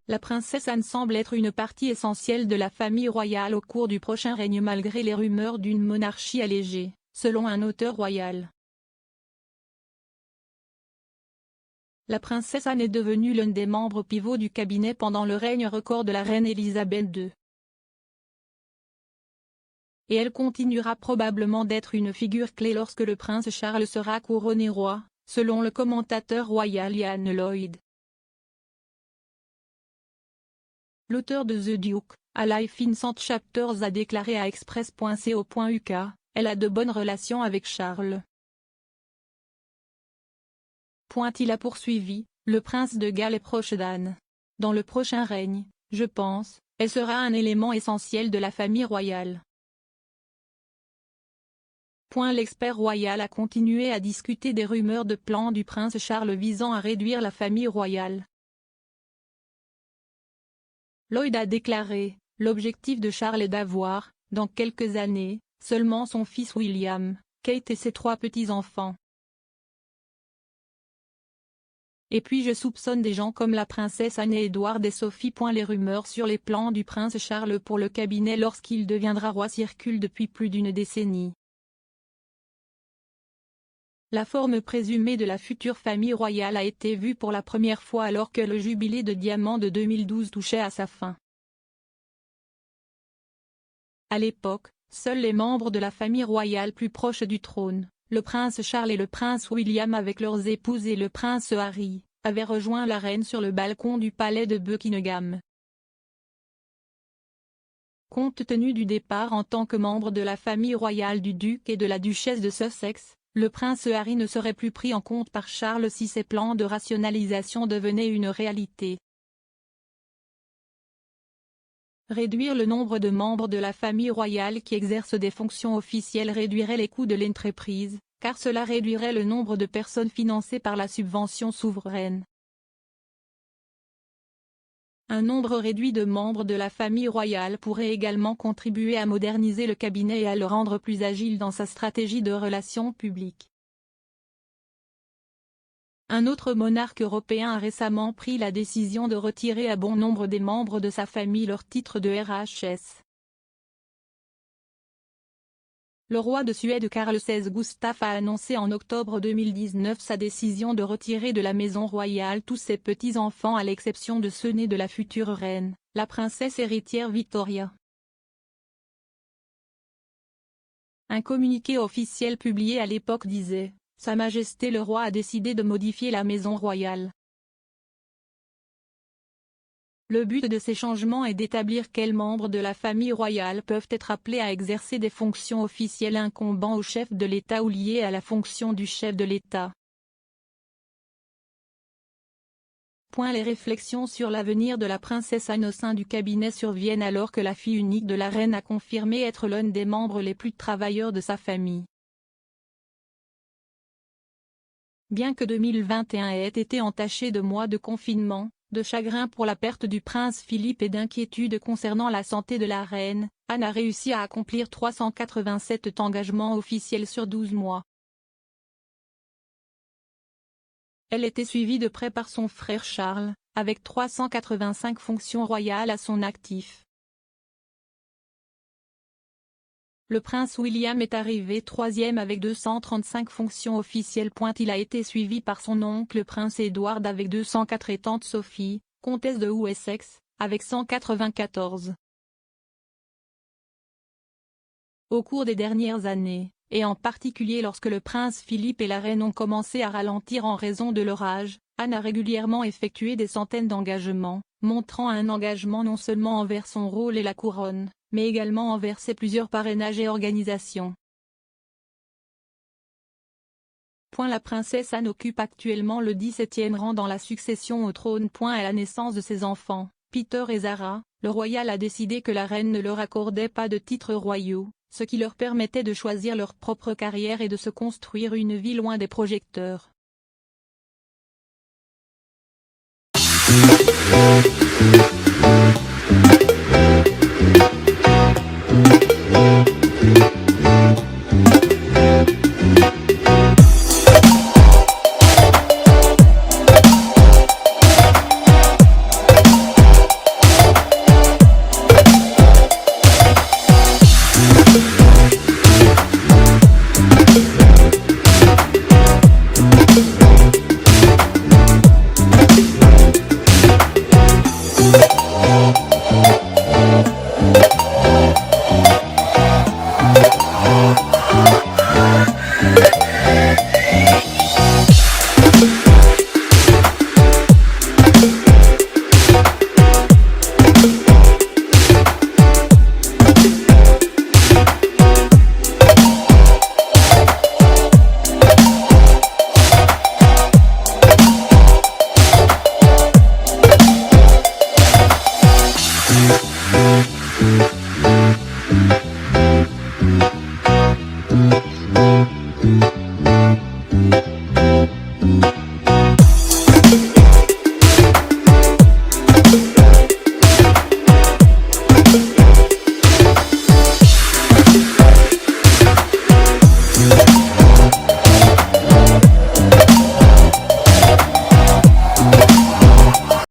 La princesse Anne semble être une partie essentielle de la famille royale au cours du prochain règne malgré les rumeurs d'une monarchie allégée, selon un auteur royal. La princesse Anne est devenue l'un des membres pivots du cabinet pendant le règne record de la reine Elisabeth II. Et elle continuera probablement d'être une figure clé lorsque le prince Charles sera couronné roi, selon le commentateur royal Ian Lloyd. L'auteur de The Duke, A Life in 100 Chapters a déclaré à Express.co.uk, elle a de bonnes relations avec Charles. Il a poursuivi, le prince de Galles est proche d'Anne. Dans le prochain règne, je pense, elle sera un élément essentiel de la famille royale. L'expert royal a continué à discuter des rumeurs de plans du prince Charles visant à réduire la famille royale. Lloyd a déclaré, l'objectif de Charles est d'avoir, dans quelques années, seulement son fils William, Kate et ses 3 petits-enfants. Et puis je soupçonne des gens comme la princesse Anne et Édouard et Sophie. Les rumeurs sur les plans du prince Charles pour le cabinet lorsqu'il deviendra roi circulent depuis plus d'une décennie. La forme présumée de la future famille royale a été vue pour la première fois alors que le jubilé de diamant de 2012 touchait à sa fin. À l'époque, seuls les membres de la famille royale plus proches du trône, le prince Charles et le prince William avec leurs épouses et le prince Harry, avaient rejoint la reine sur le balcon du palais de Buckingham. Compte tenu du départ en tant que membre de la famille royale du duc et de la duchesse de Sussex, le prince Harry ne serait plus pris en compte par Charles si ses plans de rationalisation devenaient une réalité. Réduire le nombre de membres de la famille royale qui exercent des fonctions officielles réduirait les coûts de l'entreprise, car cela réduirait le nombre de personnes financées par la subvention souveraine. Un nombre réduit de membres de la famille royale pourrait également contribuer à moderniser le cabinet et à le rendre plus agile dans sa stratégie de relations publiques. Un autre monarque européen a récemment pris la décision de retirer à bon nombre des membres de sa famille leur titre de RHS. Le roi de Suède Carl XVI Gustaf a annoncé en octobre 2019 sa décision de retirer de la maison royale tous ses petits-enfants à l'exception de ceux nés de la future reine, la princesse héritière Victoria. Un communiqué officiel publié à l'époque disait « Sa Majesté le roi a décidé de modifier la maison royale ». Le but de ces changements est d'établir quels membres de la famille royale peuvent être appelés à exercer des fonctions officielles incombant au chef de l'État ou liées à la fonction du chef de l'État. Les réflexions sur l'avenir de la princesse Anne au sein du cabinet surviennent alors que la fille unique de la reine a confirmé être l'un des membres les plus travailleurs de sa famille. Bien que 2021 ait été entaché de mois de confinement, de chagrin pour la perte du prince Philippe et d'inquiétude concernant la santé de la reine, Anne a réussi à accomplir 387 engagements officiels sur 12 mois. Elle était suivie de près par son frère Charles, avec 385 fonctions royales à son actif. Le prince William est arrivé 3e avec 235 fonctions officielles. Il a été suivi par son oncle le prince Édouard avec 204 et tante Sophie, comtesse de Wessex, avec 194. Au cours des dernières années, et en particulier lorsque le prince Philippe et la reine ont commencé à ralentir en raison de leur âge, Anne a régulièrement effectué des centaines d'engagements, montrant un engagement non seulement envers son rôle et la couronne, mais également envers ses plusieurs parrainages et organisations. La princesse Anne occupe actuellement le 17e rang dans la succession au trône. À la naissance de ses enfants, Peter et Zara, le royal a décidé que la reine ne leur accordait pas de titres royaux, ce qui leur permettait de choisir leur propre carrière et de se construire une vie loin des projecteurs.